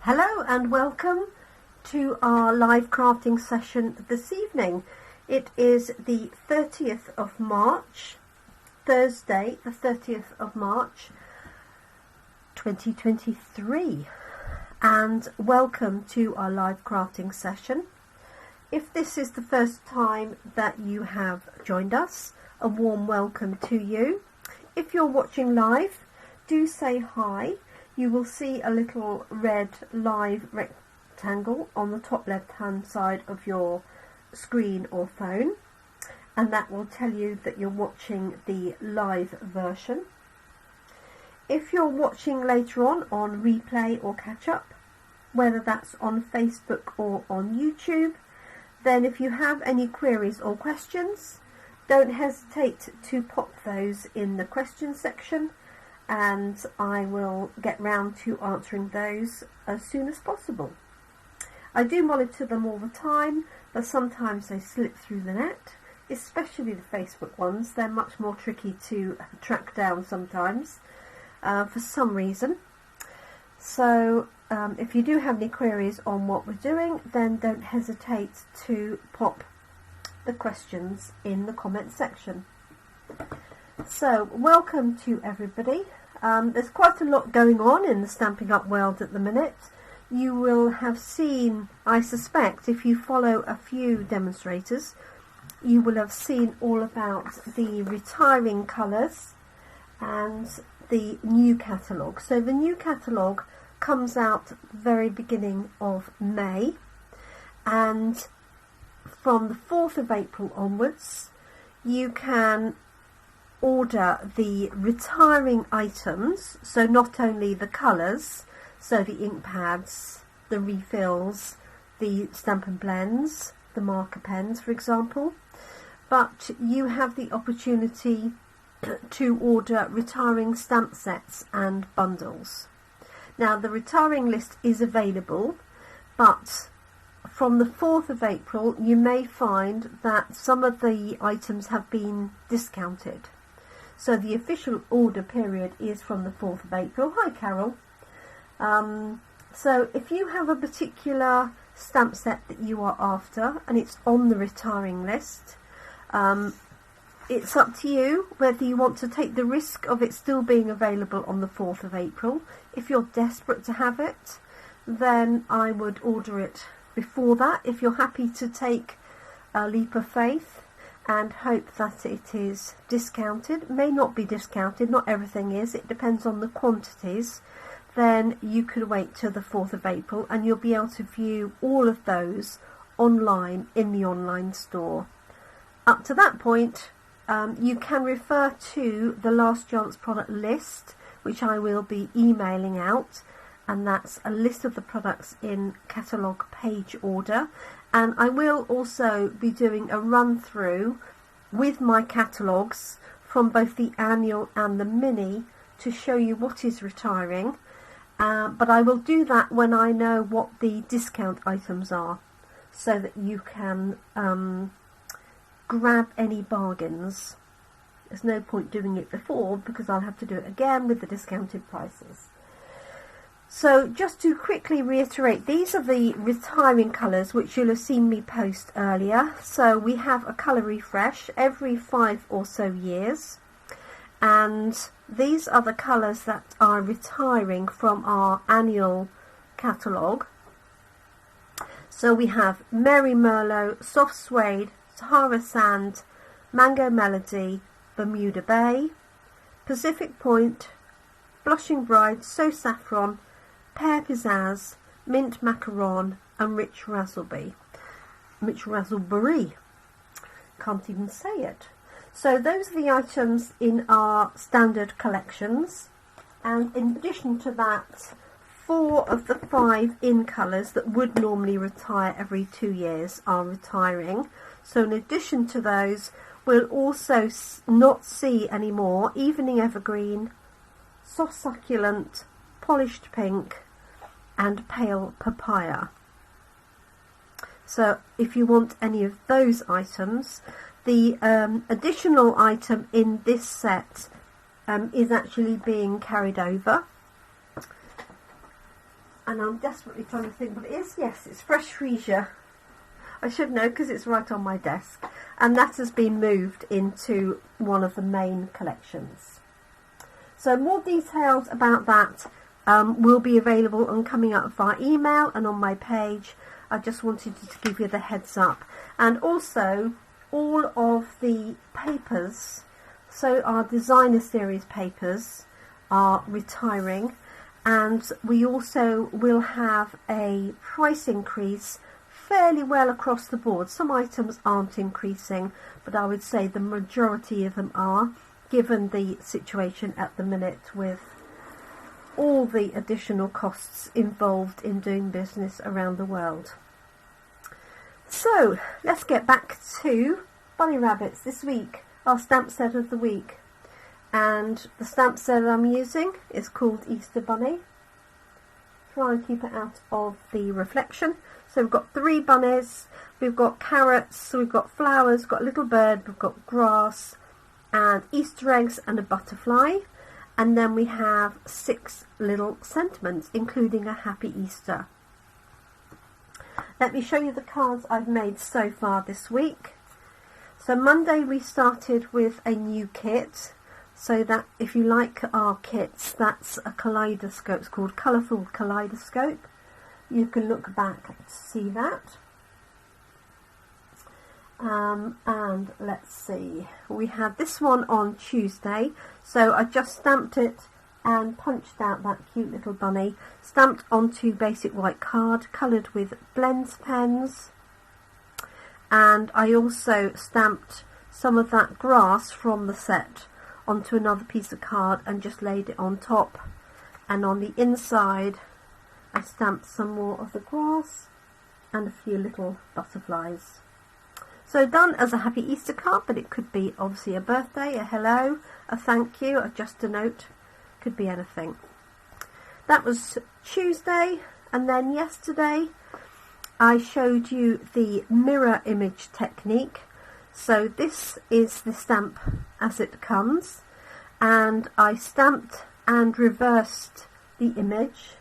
Hello and welcome to our live crafting session this evening. It is the 30th of March, Thursday the 30th of March 2023, and welcome to our live crafting session. If this is the first time that you have joined us, a warm welcome to you. If you're watching live, do say hi. You will see a little red live rectangle on the top left hand side of your screen or phone, and that will tell you that you're watching the live version. If you're watching later on replay or catch up, whether that's on Facebook or on YouTube, then if you have any queries or questions, don't hesitate to pop those in the question section, and I will get round to answering those as soon as possible. I do monitor them all the time, but sometimes they slip through the net, especially the Facebook ones. They're much more tricky to track down sometimes for some reason. So if you do have any queries on what we're doing, then don't hesitate to pop the questions in the comment section. So welcome to everybody. There's quite a lot going on in the Stampin' Up world at the minute. You will have seen, I suspect, if you follow a few demonstrators, you will have seen all about the retiring colours and the new catalogue. So the new catalogue comes out very beginning of May, and from the 4th of April onwards you can order the retiring items, so not only the colours, so the ink pads, the refills, the Stampin' Blends, the marker pens for example, but you have the opportunity to order retiring stamp sets and bundles. Now the retiring list is available, but from the 4th of April you may find that some of the items have been discounted. So the official order period is from the 4th of April. Hi Carol. So if you have a particular stamp set that you are after and it's on the retiring list, it's up to you whether you want to take the risk of it still being available on the 4th of April. If you're desperate to have it, then I would order it before that. If you're happy to take a leap of faith and hope that it is discounted, may not be discounted, not everything is, it depends on the quantities, then you could wait till the 4th of April and you'll be able to view all of those online in the online store. Up to that point, you can refer to the last chance product list, which I will be emailing out, and that's a list of the products in catalogue page order. And I will also be doing a run through with my catalogues from both the annual and the mini to show you what is retiring, but I will do that when I know what the discount items are, so that you can grab any bargains. There's no point doing it before because I'll have to do it again with the discounted prices. So just to quickly reiterate, these are the retiring colours which you'll have seen me post earlier. So we have a colour refresh every 5 or so years, and these are the colours that are retiring from our annual catalogue. So we have Merry Merlot, Soft Suede, Sahara Sand, Mango Melody, Bermuda Bay, Pacific Point, Blushing Bride, So Saffron, Pear Pizzazz, Mint Macaron and Rich Raspberry. Can't even say it. So those are the items in our standard collections, and in addition to that, 4 of the 5 in colours that would normally retire every 2 years are retiring. So in addition to those, we'll also not see anymore Evening Evergreen, Soft Succulent, Polished Pink and Pale Papaya. So if you want any of those items, the additional item in this set is actually being carried over, And I'm desperately trying to think what it is. Yes, it's Fresh Freesia. I should know because it's right on my desk. And that has been moved into one of the main collections. So more details about that will be available and coming up via email and on my page. I just wanted to give you the heads up. And also all of the papers, so our designer series papers are retiring, and we also will have a price increase fairly well across the board. Some items aren't increasing, but I would say the majority of them are, given the situation at the minute with all the additional costs involved in doing business around the world. So let's get back to bunny rabbits this week, our stamp set of the week. And the stamp set I'm using is called Easter Bunny. Try and keep it out of the reflection. So we've got 3 bunnies, we've got carrots, we've got flowers, we've got a little bird, we've got grass and Easter eggs and a butterfly. And then we have 6 little sentiments, including a happy Easter. Let me show you the cards I've made so far this week. So Monday we started with a new kit. So that if you like our kits, that's a kaleidoscope. It's called Colourful Kaleidoscope. You can look back to see that. And let's see, we had this one on Tuesday. So I just stamped it and punched out that cute little bunny, stamped onto basic white card, coloured with blends pens, and I also stamped some of that grass from the set onto another piece of card and just laid it on top. And on the inside I stamped some more of the grass and a few little butterflies. So done as a happy Easter card, but it could be obviously a birthday, a hello, a thank you, a just a note, could be anything. That was Tuesday, and then yesterday I showed you the mirror image technique. So this is the stamp as it comes, and I stamped and reversed the image,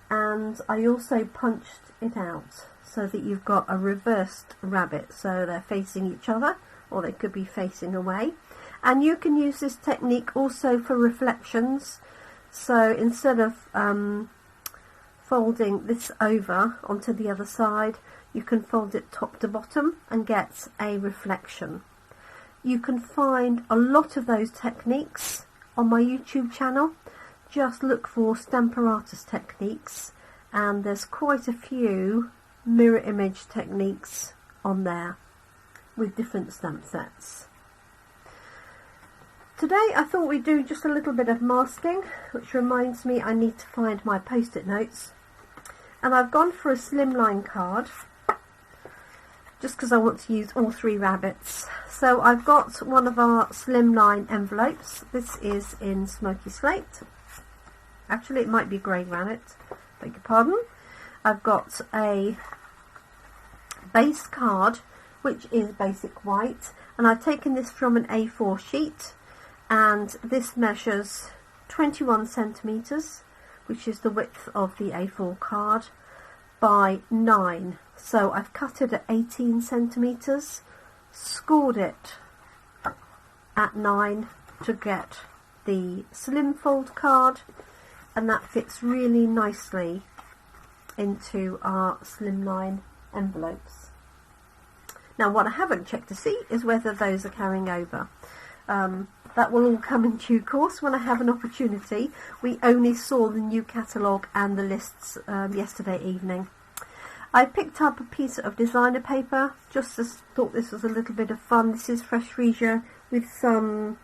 and I also punched it out so that you've got a reversed rabbit, so they're facing each other or they could be facing away. And you can use this technique also for reflections. So instead of folding this over onto the other side, you can fold it top to bottom and get a reflection. You can find a lot of those techniques on my YouTube channel. Just look for Stamparatus techniques, and there's quite a few mirror image techniques on there with different stamp sets. Today I thought we'd do just a little bit of masking, which reminds me I need to find my post-it notes, and I've gone for a slimline card just because I want to use all 3 rabbits. So I've got one of our slimline envelopes. This is in smoky slate. Actually, it might be grey granite, beg your pardon. I've got a base card which is basic white, and I've taken this from an A4 sheet, and this measures 21 centimetres, which is the width of the A4 card, by 9. So I've cut it at 18 centimetres, scored it at 9 to get the slim fold card, and that fits really nicely into our slimline envelopes. Now what I haven't checked to see is whether those are carrying over. That will all come in due course when I have an opportunity. We only saw the new catalogue and the lists yesterday evening. I picked up a piece of designer paper, just thought this was a little bit of fun. This is Fresh Freesia with some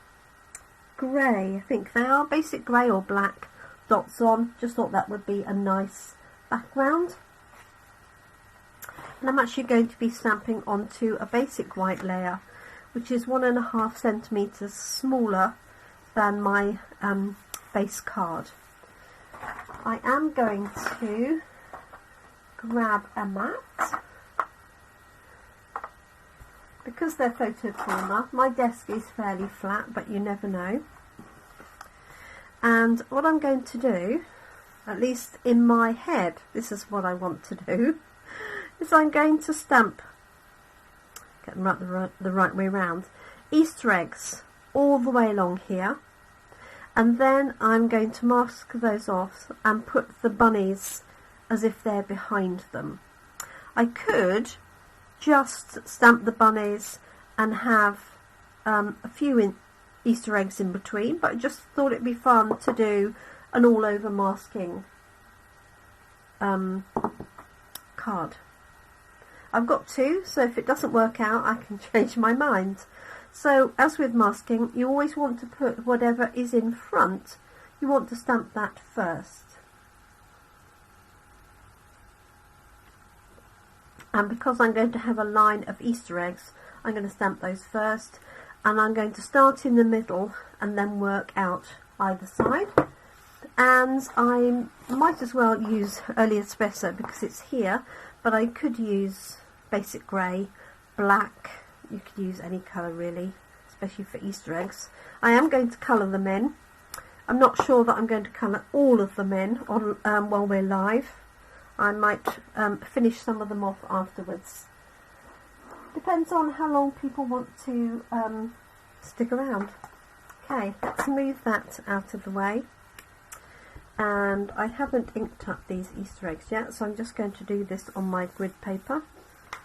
grey, I think they are, basic grey or black dots on. Just thought that would be a nice background. And I'm actually going to be stamping onto a basic white layer, which is 1.5 centimetres smaller than my base card. I am going to grab a mat. Because they're photo corner, my desk is fairly flat, but you never know. And what I'm going to do at least in my head, this is what I want to do, is I'm going to stamp, get them the right way round, Easter eggs all the way along here, and then I'm going to mask those off and put the bunnies as if they're behind them. I could just stamp the bunnies and have a few Easter eggs in between, but I just thought it'd be fun to do an all over masking card. I've got two, so if it doesn't work out I can change my mind. So as with masking, you always want to put whatever is in front, you want to stamp that first. And because I'm going to have a line of Easter eggs, I'm going to stamp those first, and I'm going to start in the middle and then work out either side. And I might as well use Early Espresso because it's here, but I could use basic grey, black, you could use any colour really, especially for Easter eggs. I am going to colour them in. I'm not sure that I'm going to colour all of them in on, while we're live. I might finish some of them off afterwards. Depends on how long people want to stick around. Okay, let's move that out of the way. And I haven't inked up these Easter eggs yet, so I'm just going to do this on my grid paper.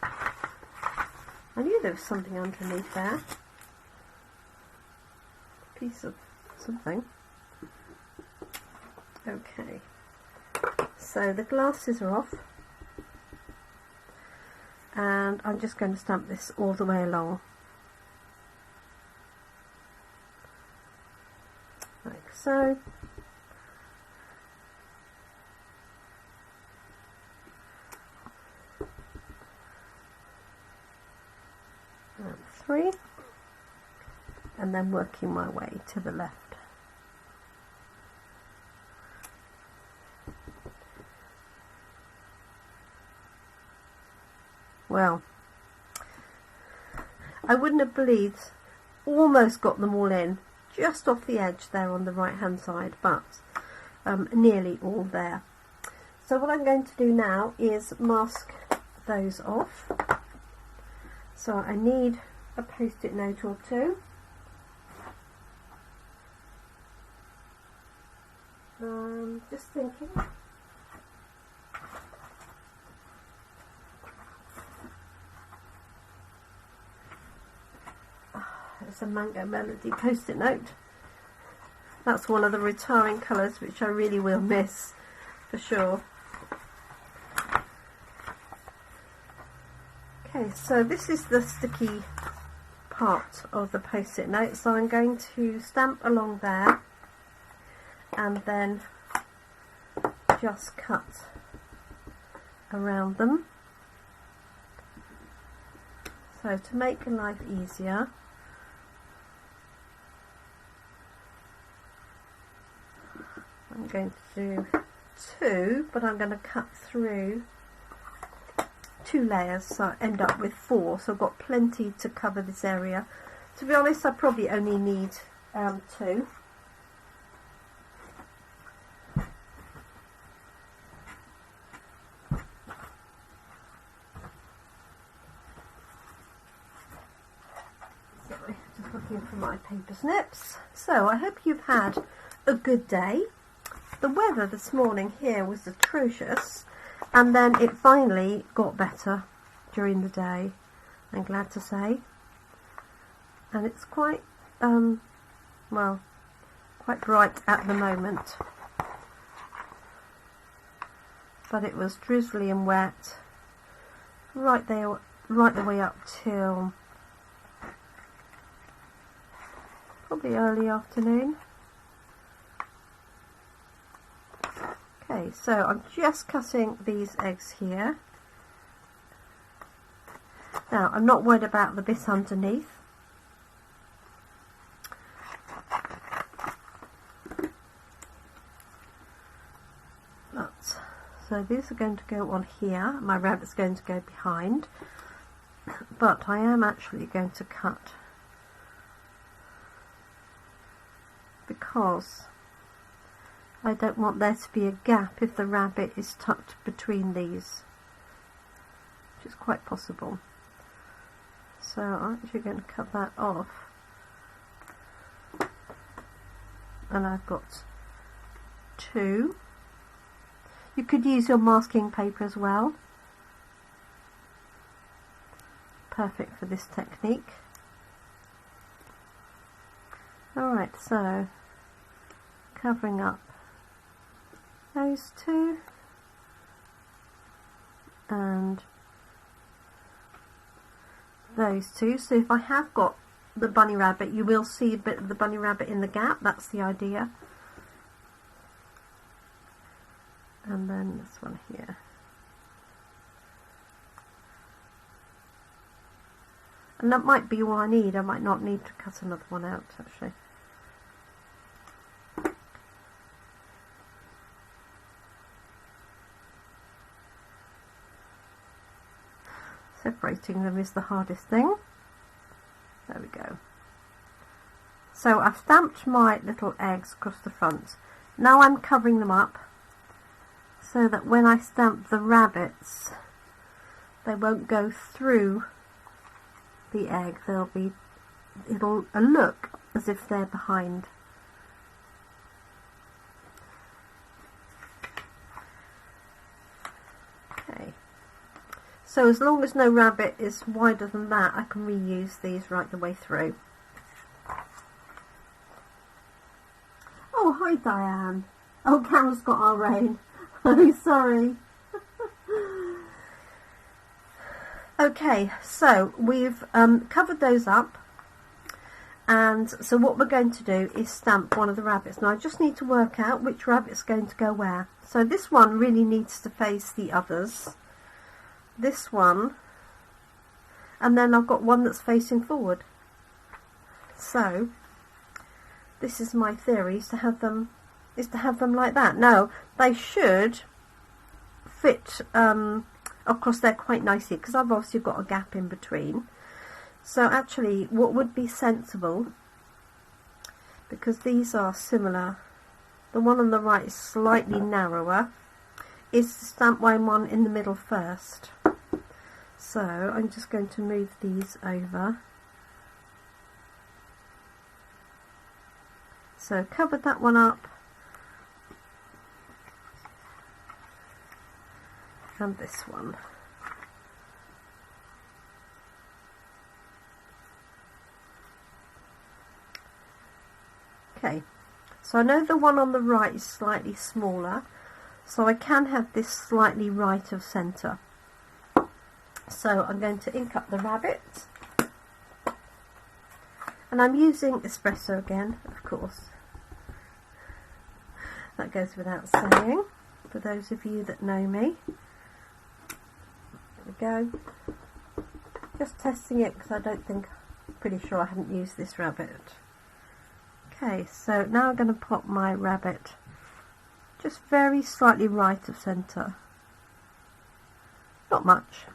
I knew there was something underneath there. A piece of something. Okay. So the glasses are off, and I'm just going to stamp this all the way along, like so. And 3, and then working my way to the left. Well, I wouldn't have believed, almost got them all in, just off the edge there on the right hand side, but nearly all there. So what I'm going to do now is mask those off. So I need a post-it note or two. Just thinking. It's a Mango Melody post-it note. That's one of the retiring colours which I really will miss for sure. Okay, so this is the sticky part of the post-it note, so I'm going to stamp along there and then just cut around them. So to make life easier, I'm going to do 2, but I'm going to cut through 2 layers, so I end up with 4, so I've got plenty to cover this area. To be honest, I probably only need 2. Sorry, just looking for my paper snips. So I hope you've had a good day. The weather this morning here was atrocious, and then it finally got better during the day, I'm glad to say, and it's quite well, quite bright at the moment, but it was drizzly and wet right the way up till probably early afternoon. Okay, so I'm just cutting these eggs here. Now, I'm not worried about the bit underneath. But, so these are going to go on here. My rabbit's going to go behind. But I am actually going to cut, because I don't want there to be a gap if the rabbit is tucked between these, which is quite possible. So I'm actually going to cut that off, and I've got 2. You could use your masking paper as well. Perfect for this technique. Alright, so covering up those 2 and those 2. So if I have got the bunny rabbit, you will see a bit of the bunny rabbit in the gap. That's the idea. And then this one here. And that might be all I need. I might not need to cut another one out, actually. Separating them is the hardest thing. There we go. So I've stamped my little eggs across the front. Now I'm covering them up so that when I stamp the rabbits, they won't go through the egg. It'll look as if they're behind. Okay. So as long as no rabbit is wider than that, I can reuse these right the way through. Oh, hi Diane. Oh, camera's got our rain. Oh, sorry. Okay, so we've covered those up, and so what we're going to do is stamp one of the rabbits. Now I just need to work out which rabbit's going to go where. So this one really needs to face the others. This one, and then I've got one that's facing forward. So this is my theory, is to have them like that. Now they should fit across there quite nicely, because I've obviously got a gap in between. So actually what would be sensible, because these are similar, the one on the right is slightly narrower, is to stamp one in the middle first. So I'm just going to move these over. So covered that one up, and this one. Okay, so I know the one on the right is slightly smaller, so I can have this slightly right of centre. So I'm going to ink up the rabbit, and I'm using espresso again, of course. That goes without saying, for those of you that know me. There we go. Just testing it, because I don't think, pretty sure I haven't used this rabbit. Okay, so now I'm going to pop my rabbit just very slightly right of centre. Not much.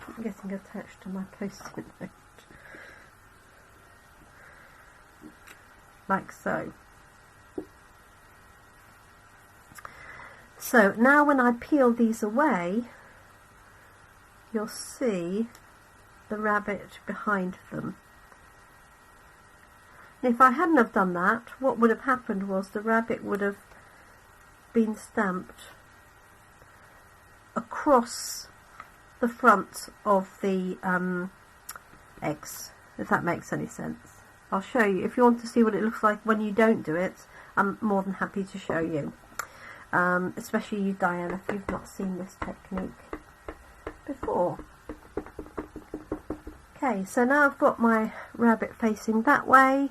I'm getting attached to my post-it note. Like so. So now when I peel these away, you'll see the rabbit behind them. And if I hadn't have done that, what would have happened was the rabbit would have been stamped across the front of the eggs, if that makes any sense. I'll show you. If you want to see what it looks like when you don't do it, I'm more than happy to show you. Especially you, Diane, if you've not seen this technique before. Okay, so now I've got my rabbit facing that way.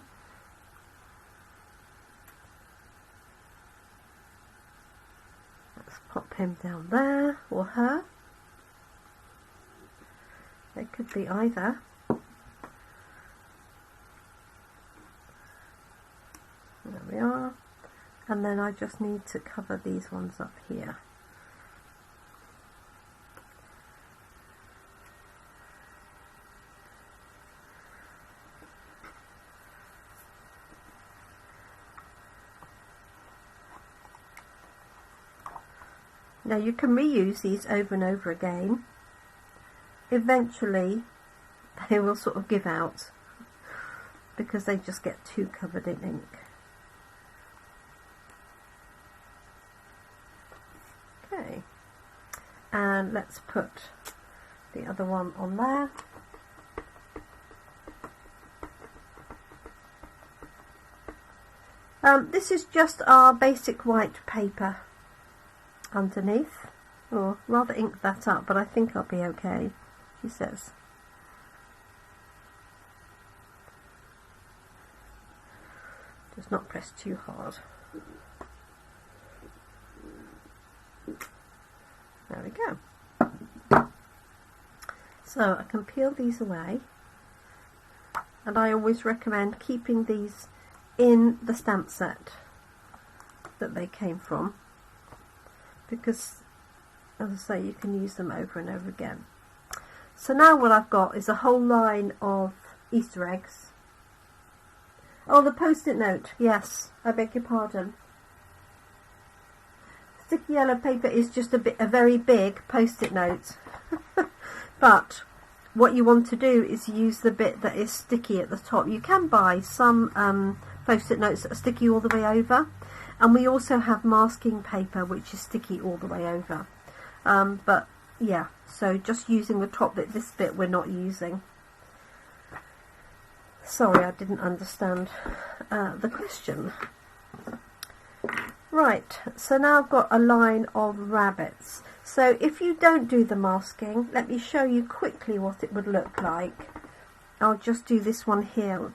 Let's pop him down there, or her. It could be either. There we are. And then I just need to cover these ones up here. Now you can reuse these over and over again. Eventually they will sort of give out because they just get too covered in ink. Okay, and let's put the other one on there. This is just our basic white paper underneath. Or rather ink that up, but I think I'll be okay, she says. Just not press too hard. There we go. So I can peel these away, and I always recommend keeping these in the stamp set that they came from, because as I say, you can use them over and over again. So now what I've got is a whole line of Easter eggs. Oh, the post-it note, yes, I beg your pardon. Sticky yellow paper is just a very big post-it note. But what you want to do is use the bit that is sticky at the top. You can buy some post-it notes that are sticky all the way over, and we also have masking paper which is sticky all the way over. But yeah, so just using the top bit, this bit we're not using. Sorry, I didn't understand the question. Right, so now I've got a line of rabbits. So if you don't do the masking, let me show you quickly what it would look like. I'll just do this one here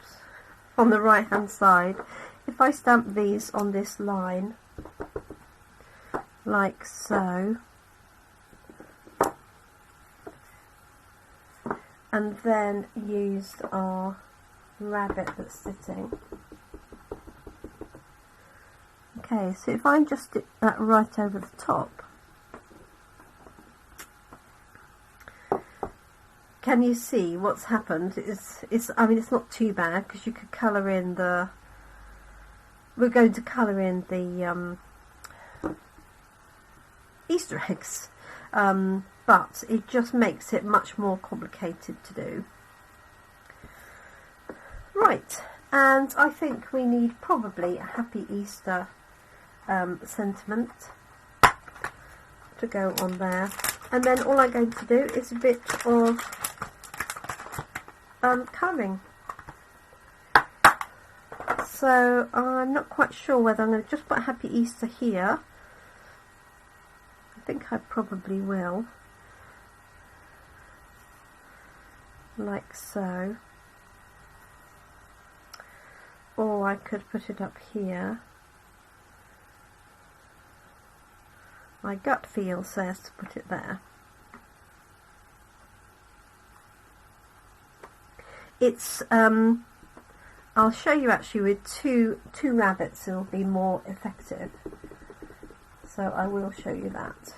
on the right hand side. If I stamp these on this line, like so, and then use our rabbit that's sitting. Okay, so if I just stick that right over the top, can you see what's happened? I mean, it's not too bad because you could colour in the. We're going to colour in the Easter eggs, but it just makes it much more complicated to do. Right, and I think we need probably a Happy Easter sentiment to go on there, and then all I'm going to do is a bit of colouring. So I'm not quite sure whether I'm going to just put Happy Easter here. I think I probably will, like so. Or I could put it up here. My gut feel says to put it there. It's I'll show you actually with two rabbits it'll be more effective. So I will show you that.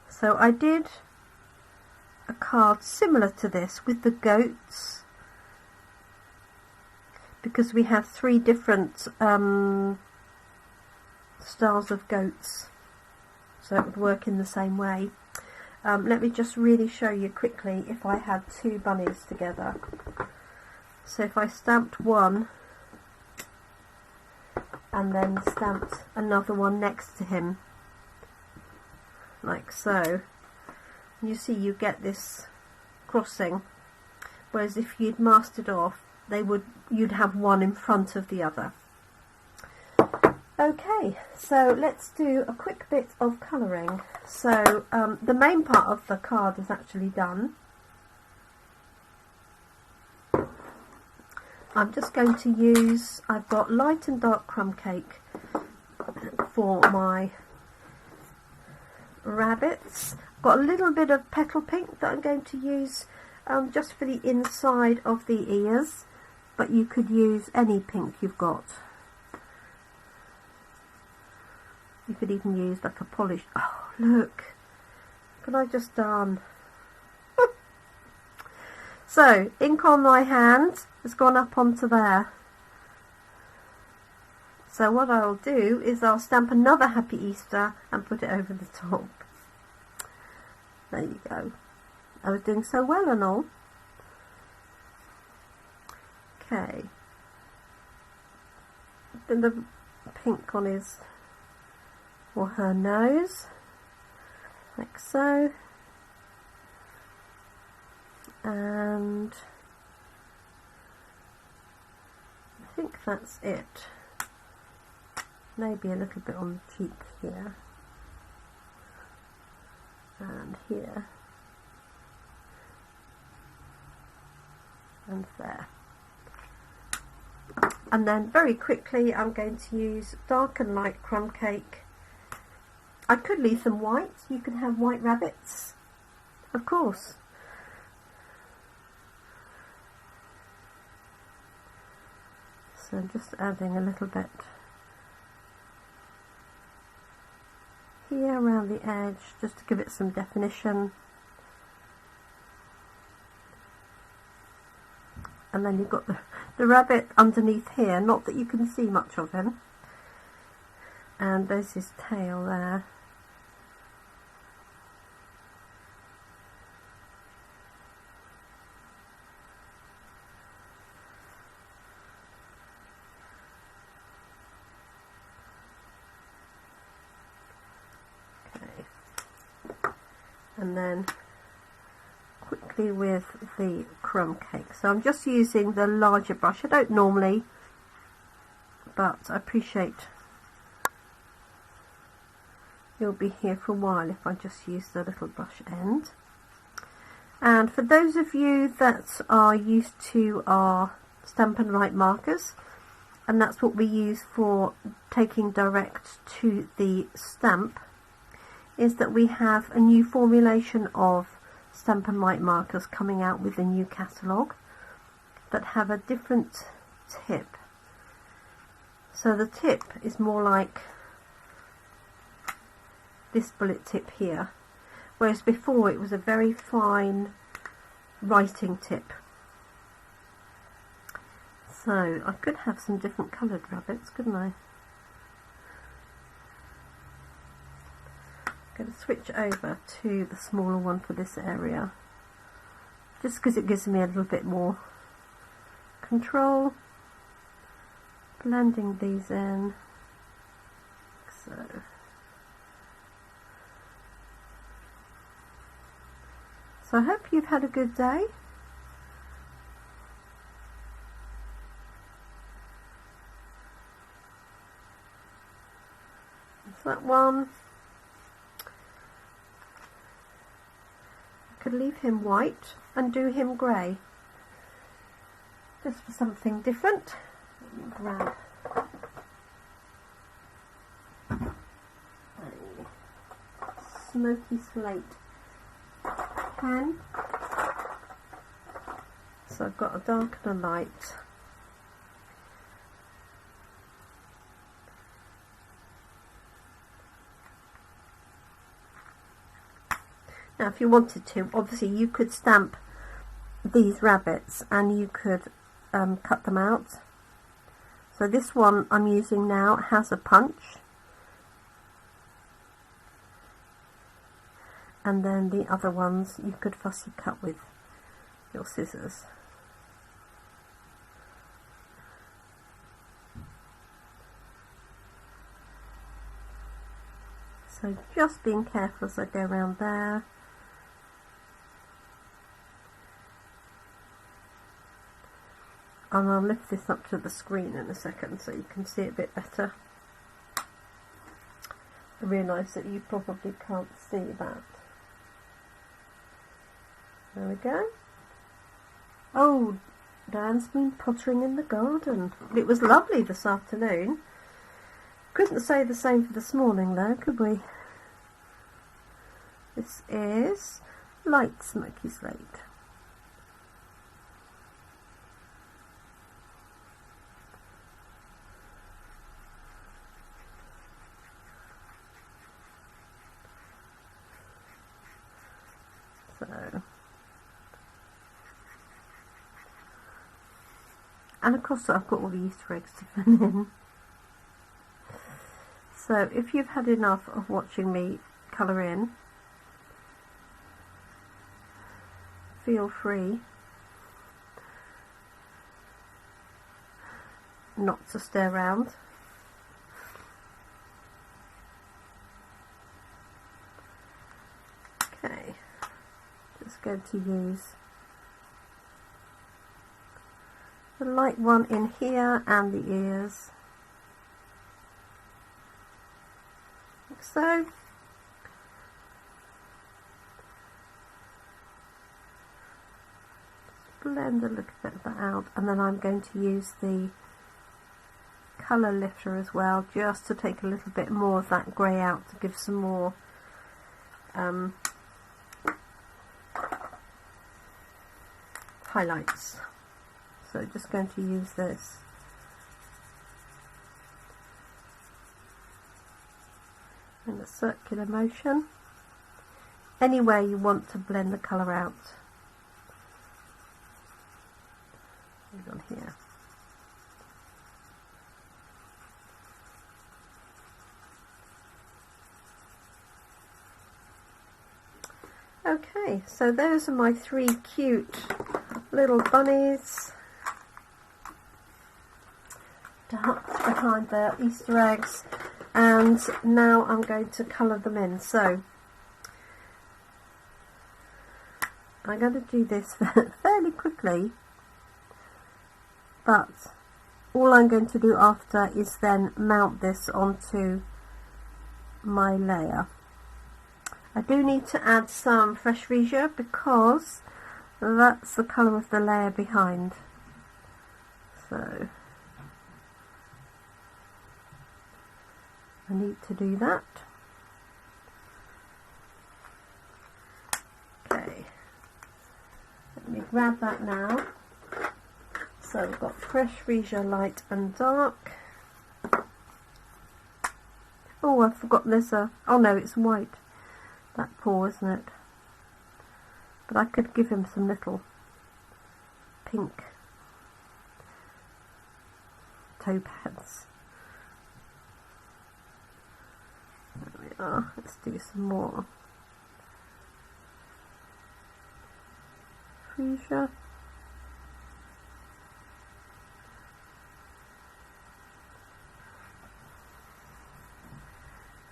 So I did a card similar to this with the goats, because we have 3 different styles of goats, so it would work in the same way. Let me just really show you quickly if I had 2 bunnies together. So if I stamped one and then stamped another one next to him, like so, you see you get this crossing, whereas if you'd masked off, you'd have one in front of the other. Okay, so let's do a quick bit of colouring. So the main part of the card is actually done. I'm just going to use, I've got light and dark crumb cake for my rabbits. Got a little bit of petal pink that I'm going to use just for the inside of the ears, but you could use any pink you've got. You could even use like a polished, oh look, what have I just done? So, ink on my hand has gone up onto there. So what I'll do is I'll stamp another Happy Easter and put it over the top. There you go. I was doing so well and all. Okay. Then the pink on his or her nose, like so. And I think that's it. Maybe a little bit on the cheek here and here and there. And then very quickly I'm going to use dark and light crumb cake. I could leave them white. You can have white rabbits, of course. So I'm just adding a little bit here around the edge just to give it some definition. And then you've got the rabbit underneath here, not that you can see much of him. And there's his tail there. And then quickly with the crumb cake. So I'm just using the larger brush. I don't normally, but I appreciate you'll be here for a while if I just use the little brush end. And for those of you that are used to our Stampin' Up markers, and that's what we use for taking direct to the stamp, is that we have a new formulation of Stampin' Up markers coming out with a new catalogue that have a different tip. So the tip is more like this bullet tip here, whereas before it was a very fine writing tip. So I could have some different coloured rabbits, couldn't I? I'm going to switch over to the smaller one for this area, just because it gives me a little bit more control. Blending these in, so I hope you've had a good day. That's that one. I could leave him white and do him grey, just for something different. Let me grab a smoky slate pen. So I've got a dark and a light. Now if you wanted to, obviously you could stamp these rabbits and you could cut them out. So this one I'm using now has a punch, and then the other ones you could fussy cut with your scissors. So just being careful as I go around there. And I'll lift this up to the screen in a second so you can see it a bit better. I realise that you probably can't see that. There we go. Oh, Dan's been pottering in the garden. It was lovely this afternoon. Couldn't say the same for this morning though, could we? This is light smoky slate. So, and of course I've got all the Easter eggs to fill in. So if you've had enough of watching me colour in, feel free not to stay around. Okay, just going to use the light one in here and the ears, like so. Blend a little bit of that out, and then I'm going to use the colour lifter as well, just to take a little bit more of that grey out to give some more highlights. So just going to use this. In a circular motion, anywhere you want to blend the colour out. On here. Okay, so those are my 3 cute little bunnies tucked behind their Easter eggs, and now I'm going to colour them in. So I'm going to do this fairly quickly, but all I'm going to do after is then mount this onto my layer. I do need to add some fresh freesia because that's the colour of the layer behind. So I need to do that. Okay, let me grab that now. So we've got fresh freesia light and dark. Oh, I forgot there's a, oh no, it's white, that paw, isn't it? But I could give him some little pink toe pads. There we are. Let's do some more freesia.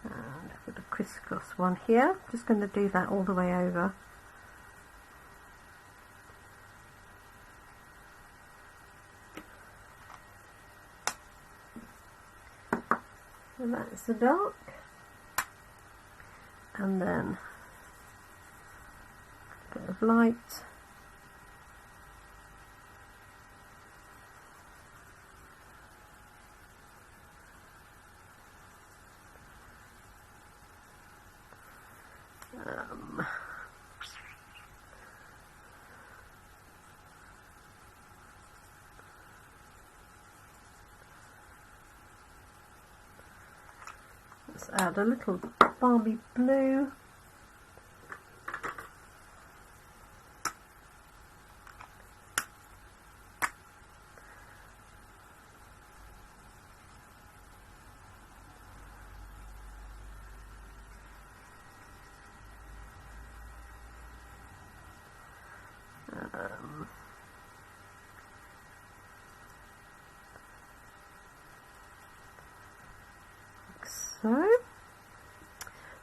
And I've got a crisscross one here. Just going to do that all the way over. So that's the dark, and then a bit of light. Let's add a little balmy blue.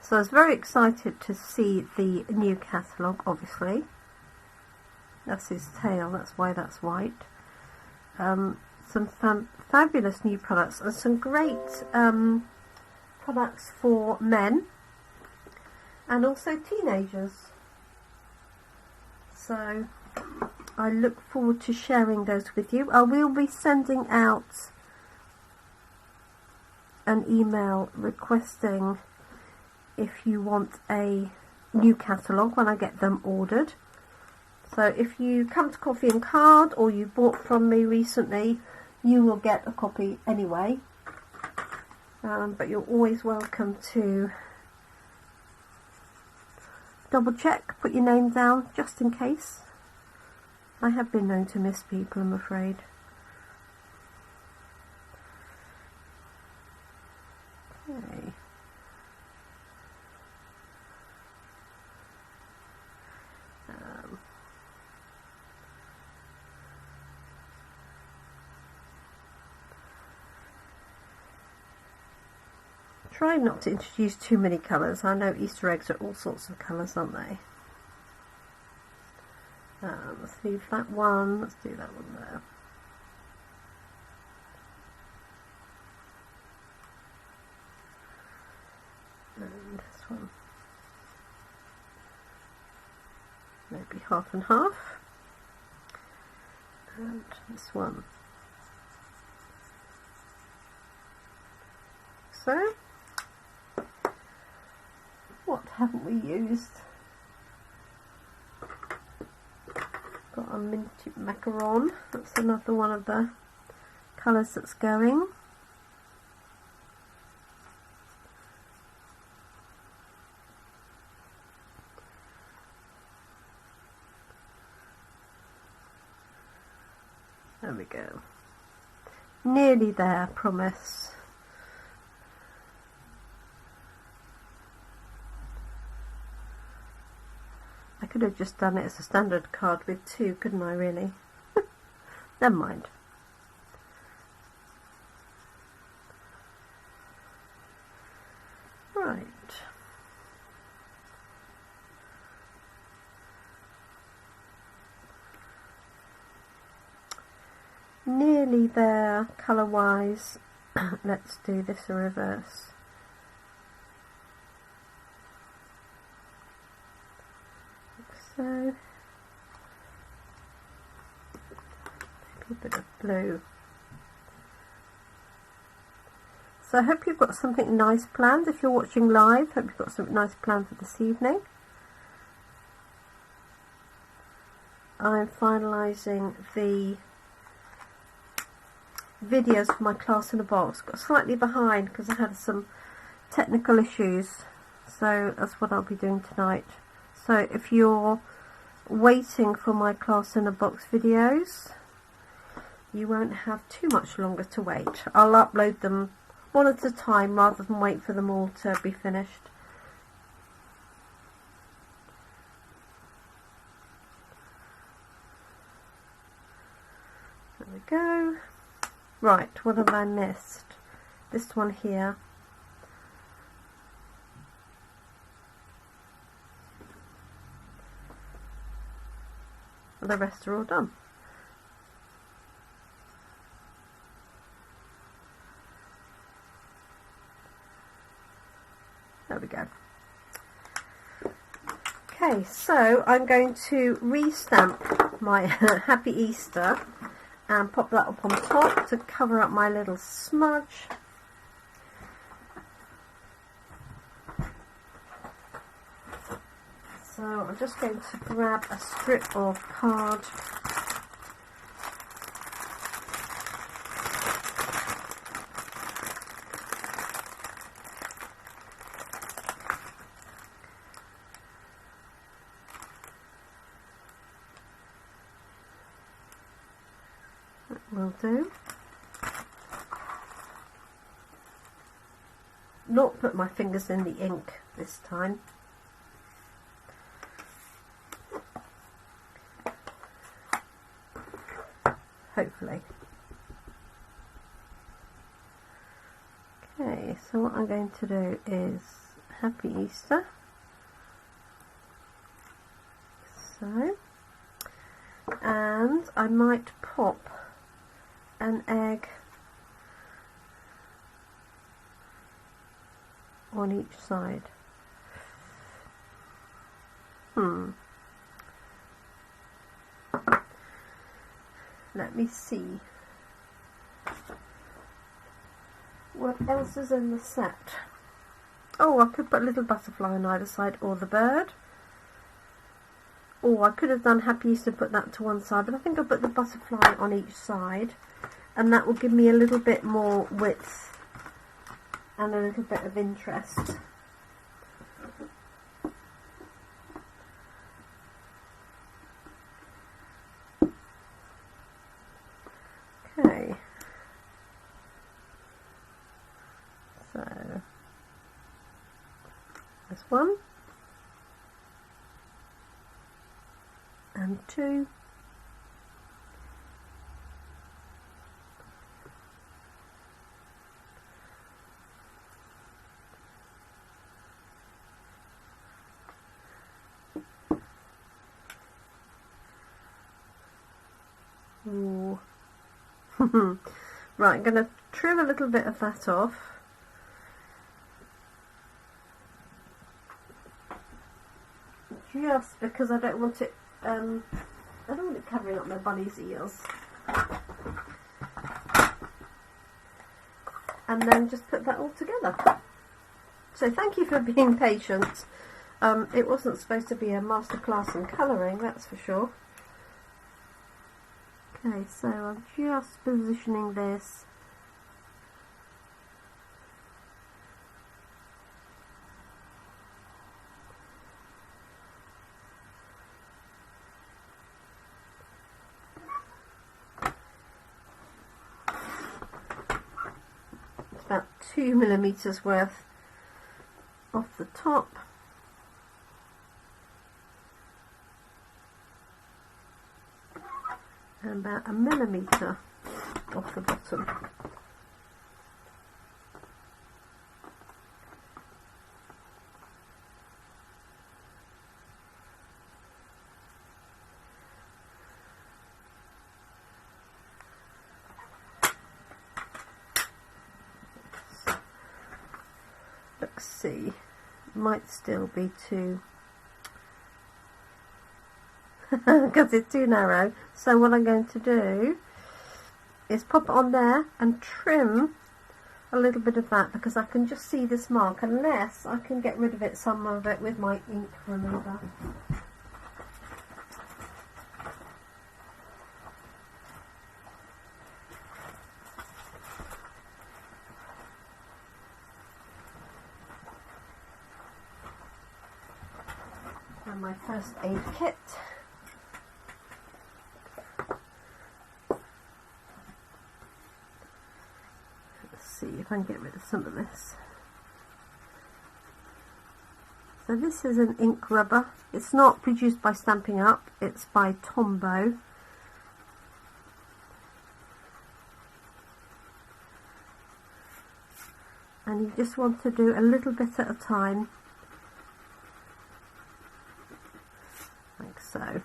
So I was very excited to see the new catalogue, obviously. That's his tail, that's why that's white. Some fabulous new products and some great products for men and also teenagers. So I look forward to sharing those with you. I will be sending out an email requesting if you want a new catalogue when I get them ordered. So if you come to Coffee and Card or you bought from me recently, you will get a copy anyway. But you're always welcome to double check, put your name down just in case. I have been known to miss people, I'm afraid. Okay. Try not to introduce too many colours. I know Easter eggs are all sorts of colours, aren't they? Let's leave that one. Let's do that one there. And this one. Maybe half and half. And this one. So, what haven't we used? Got a minty macaron. That's another one of the colours that's going. There we go. Nearly there, promise. I could have just done it as a standard card with two, couldn't I, really? Never mind. Right. Nearly there, colour-wise. Let's do this in reverse. So, maybe a bit of blue. So I hope you've got something nice planned. If you're watching live, hope you've got something nice planned for this evening. I'm finalising the videos for my class in a box. Got slightly behind because I had some technical issues, so that's what I'll be doing tonight. So if you're waiting for my class in a box videos, you won't have too much longer to wait. I'll upload them one at a time rather than wait for them all to be finished. There we go. Right, what have I missed? This one here. The rest are all done. There we go. Okay, so I'm going to re-stamp my Happy Easter and pop that up on top to cover up my little smudge. So I'm just going to grab a strip of card. That will do. Not put my fingers in the ink this time. Hopefully. Okay, so what I'm going to do is Happy Easter. So, and I might pop an egg on each side. Let me see what else is in the set. Oh, I could put a little butterfly on either side, or the bird. Or I could have done Happy Easter, put that to one side, but I think I'll put the butterfly on each side, and that will give me a little bit more width and a little bit of interest. Okay, so this one and two, Ooh. Right, I'm going to trim a little bit of that off. Just because I don't want it, I don't want it covering up my bunny's ears. And then just put that all together. So thank you for being patient. It wasn't supposed to be a masterclass in colouring, that's for sure. Okay, so I'm just positioning this. It's about 2 millimeters worth off the top. And about 1 millimeter off the bottom. Let's see, might still be too because it's too narrow. So what I'm going to do is pop it on there and trim a little bit of that, because I can just see this mark, unless I can get rid of it, some of it, with my ink remover. And my first aid kit. See if I can get rid of some of this. So this is an ink rubber. It's not produced by Stampin Up, it's by Tombow. And you just want to do a little bit at a time, like so.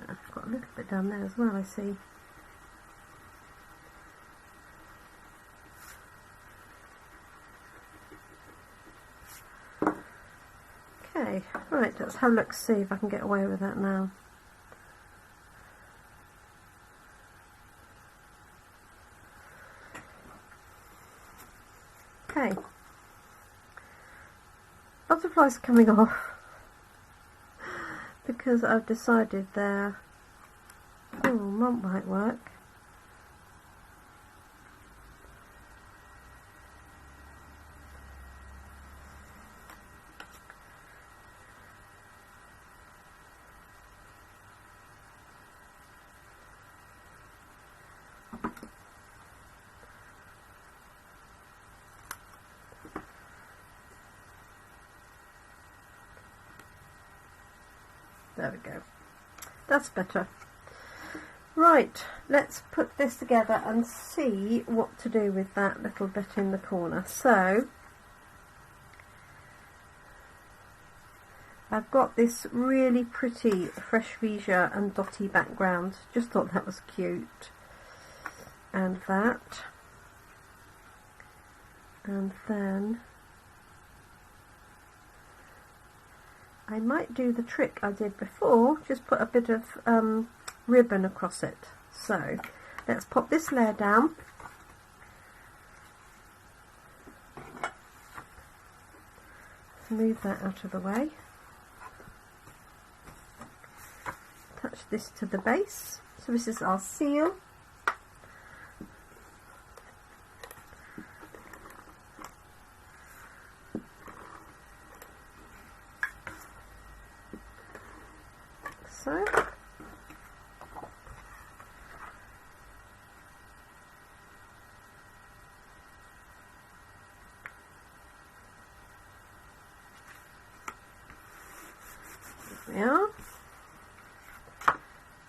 I've got a little bit down there as well, I see. Okay, right, let's have a look, see if I can get away with that now. Okay, butterflies coming off. Because I've decided there, that might work. There we go. That's better. Right, let's put this together and see what to do with that little bit in the corner. So, I've got this really pretty fresh freesia and dotty background. Just thought that was cute. And that. And then I might do the trick I did before, just put a bit of ribbon across it. So let's pop this layer down. Move that out of the way. Attach this to the base. So this is our seal. So, there we are,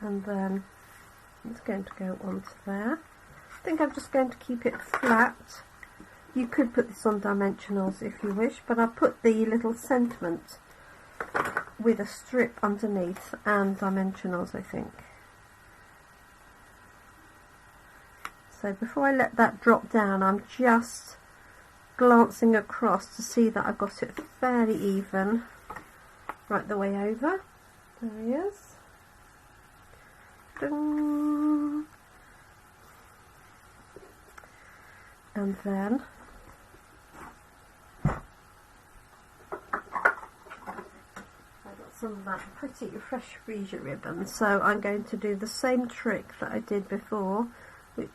and then it's going to go onto there. I think I'm just going to keep it flat. You could put this on dimensionals if you wish, but I'll put the little sentiment with a strip underneath and dimensionals, I think. So before I let that drop down, I'm just glancing across to see that I've got it fairly even right the way over. There he is. Ding. And then I've got some of that pretty fresh freesia ribbon, so I'm going to do the same trick that I did before, which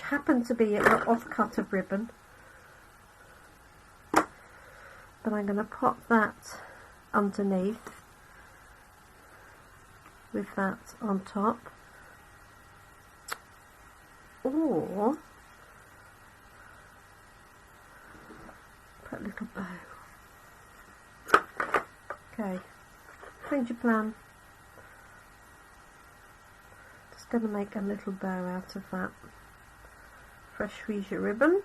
happened to be an off-cut of ribbon, but I'm going to pop that underneath with that on top, or put a little bow. Okay, change your plan. Just going to make a little bow out of that fresh freesia ribbon.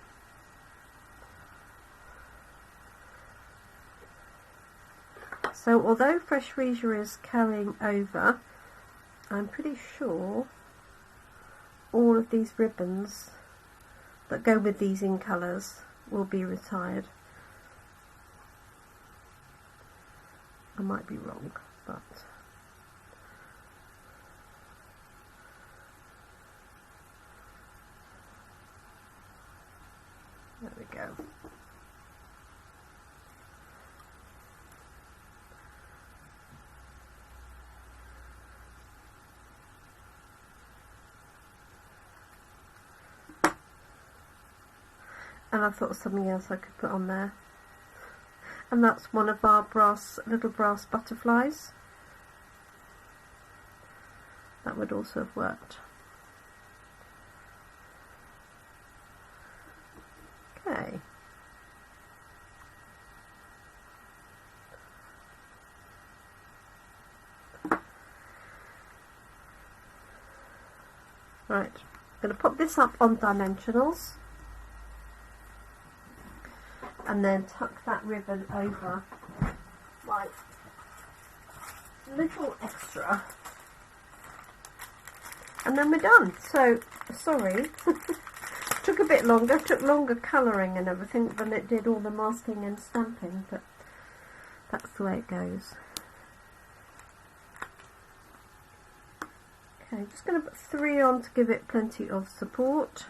So although fresh freesia is carrying over, I'm pretty sure all of these ribbons that go with these in colours will be retired. I might be wrong, but there we go. And I thought of something else I could put on there, and that's one of our little brass butterflies. That would also have worked. Okay. Right, I'm going to pop this up on dimensionals and then tuck that ribbon over my little extra, and then we're done. So sorry, took a bit longer, took longer colouring and everything than it did all the masking and stamping, but that's the way it goes. Okay, just going to put 3 on to give it plenty of support.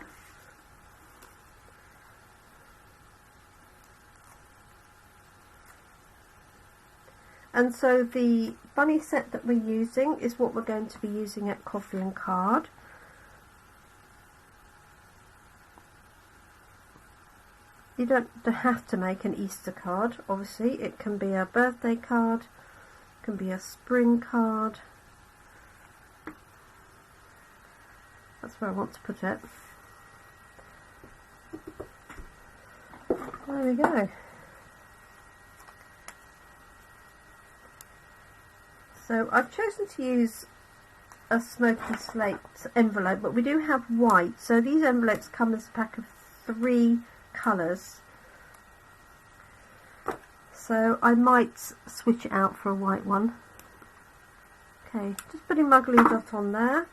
And so the bunny set that we're using is what we're going to be using at Coffee and Card. You don't have to make an Easter card, obviously. It can be a birthday card, it can be a spring card. That's where I want to put it. There we go. So I've chosen to use a smoky slate envelope, but we do have white. So these envelopes come as a pack of 3 colours. So I might switch it out for a white one. Okay, just putting my glue dot on there.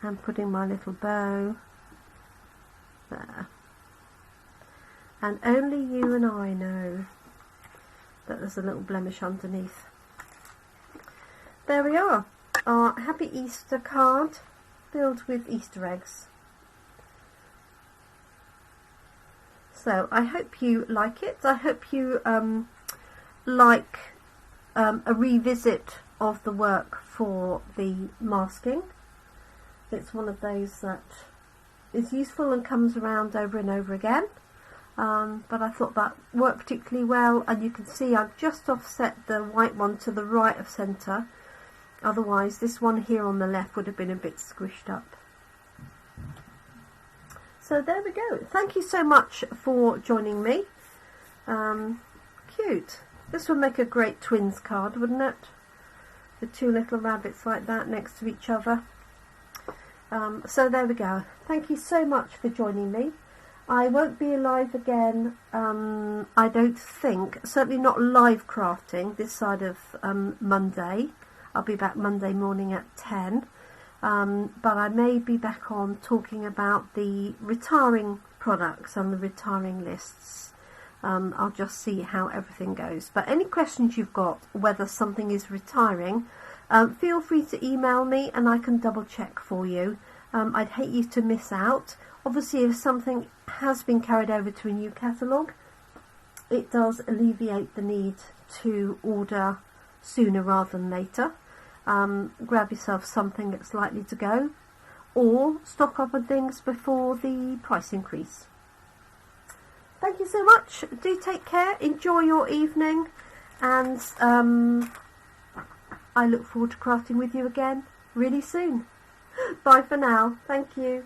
And putting my little bow there. And only you and I know that there's a little blemish underneath. There we are, our Happy Easter card filled with Easter eggs. So I hope you like it. I hope you like a revisit of the work for the masking. It's one of those that is useful and comes around over and over again. But I thought that worked particularly well, and you can see I've just offset the white one to the right of centre, otherwise this one here on the left would have been a bit squished up. So there we go. Thank you so much for joining me. Cute. This would make a great twins card, wouldn't it? The 2 little rabbits like that next to each other. So there we go. Thank you so much for joining me. I won't be live again, I don't think, certainly not live crafting this side of Monday. I'll be back Monday morning at 10, but I may be back on talking about the retiring products and the retiring lists. I'll just see how everything goes. But any questions you've got, whether something is retiring, feel free to email me and I can double check for you. I'd hate you to miss out. Obviously, if something has been carried over to a new catalogue, it does alleviate the need to order sooner rather than later. Grab yourself something that's likely to go, or stock up on things before the price increase. Thank you so much. Do take care. Enjoy your evening, and I look forward to crafting with you again really soon. Bye for now. Thank you.